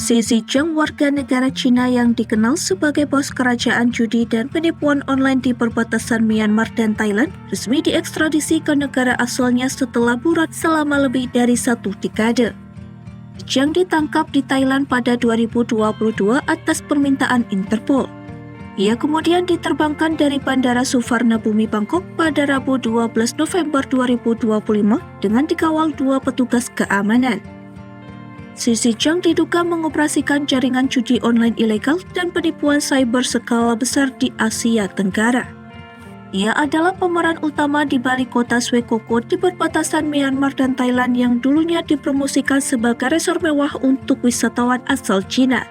Xi Zhiqiang, warga negara Cina yang dikenal sebagai bos kerajaan judi dan penipuan online di perbatasan Myanmar dan Thailand, resmi diekstradisi ke negara asalnya setelah buron selama lebih dari 1 dekade. Zhiqiang ditangkap di Thailand pada 2022 atas permintaan Interpol. Ia kemudian diterbangkan dari Bandara Suvarnabhumi Bangkok pada Rabu 12 November 2025 dengan dikawal 2 petugas keamanan. Xi Zhiqiang diduga mengoperasikan jaringan judi online ilegal dan penipuan cyber skala besar di Asia Tenggara. Ia adalah pemeran utama di balik kota Swakopmund di perbatasan Myanmar dan Thailand yang dulunya dipromosikan sebagai resort mewah untuk wisatawan asal Cina.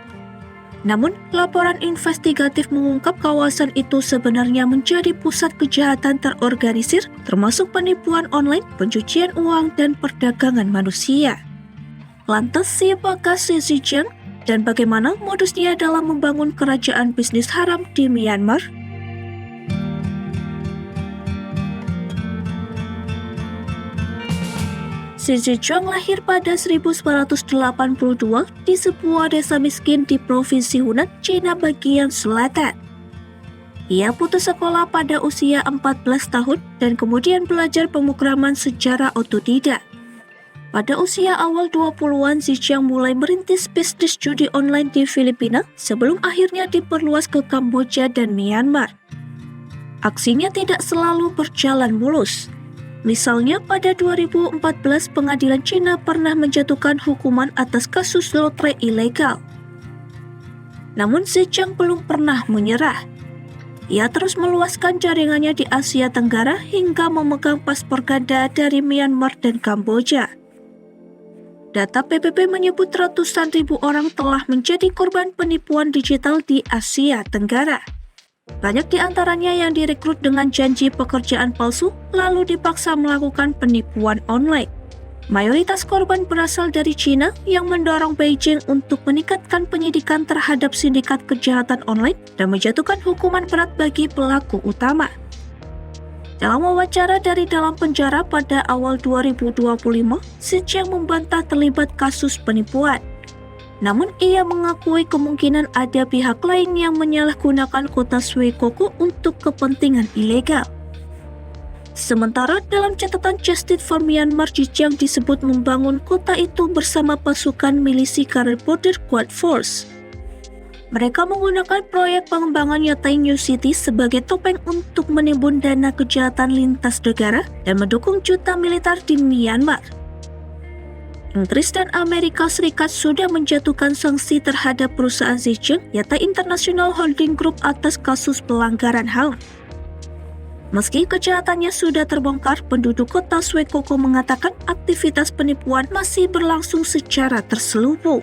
Namun, laporan investigatif mengungkap kawasan itu sebenarnya menjadi pusat kejahatan terorganisir, termasuk penipuan online, pencucian uang, dan perdagangan manusia. Lantas, siapakah Xi Zhiqiang dan bagaimana modusnya dalam membangun kerajaan bisnis haram di Myanmar? Xi Zhiqiang lahir pada 1982 di sebuah desa miskin di Provinsi Hunan, Cina bagian selatan. Ia putus sekolah pada usia 14 tahun dan kemudian belajar pemrograman secara otodidak. Pada usia awal 20-an, Zhiqiang mulai merintis bisnis judi online di Filipina sebelum akhirnya diperluas ke Kamboja dan Myanmar. Aksinya tidak selalu berjalan mulus. Misalnya pada 2014, pengadilan Cina pernah menjatuhkan hukuman atas kasus lotre ilegal. Namun Zhiqiang belum pernah menyerah. Ia terus meluaskan jaringannya di Asia Tenggara hingga memegang paspor ganda dari Myanmar dan Kamboja. Data PBB menyebut ratusan ribu orang telah menjadi korban penipuan digital di Asia Tenggara. Banyak di antaranya yang direkrut dengan janji pekerjaan palsu lalu dipaksa melakukan penipuan online. Mayoritas korban berasal dari Cina yang mendorong Beijing untuk meningkatkan penyidikan terhadap sindikat kejahatan online dan menjatuhkan hukuman berat bagi pelaku utama. Dalam wawancara dari dalam penjara pada awal 2025, Zhiqiang membantah terlibat kasus penipuan. Namun ia mengakui kemungkinan ada pihak lain yang menyalahgunakan kota Swakopmund untuk kepentingan ilegal. Sementara dalam catatan Justice for Myanmar, Zhiqiang disebut membangun kota itu bersama pasukan milisi Karen Border Guard Force. Mereka menggunakan proyek pengembangan Yatai New City sebagai topeng untuk menimbun dana kejahatan lintas negara dan mendukung junta militer di Myanmar. Inggris dan Amerika Serikat sudah menjatuhkan sanksi terhadap perusahaan Zhiqiang, Yatai International Holding Group atas kasus pelanggaran HAM. Meski kejahatannya sudah terbongkar, penduduk kota Swakopmund mengatakan aktivitas penipuan masih berlangsung secara terselubung.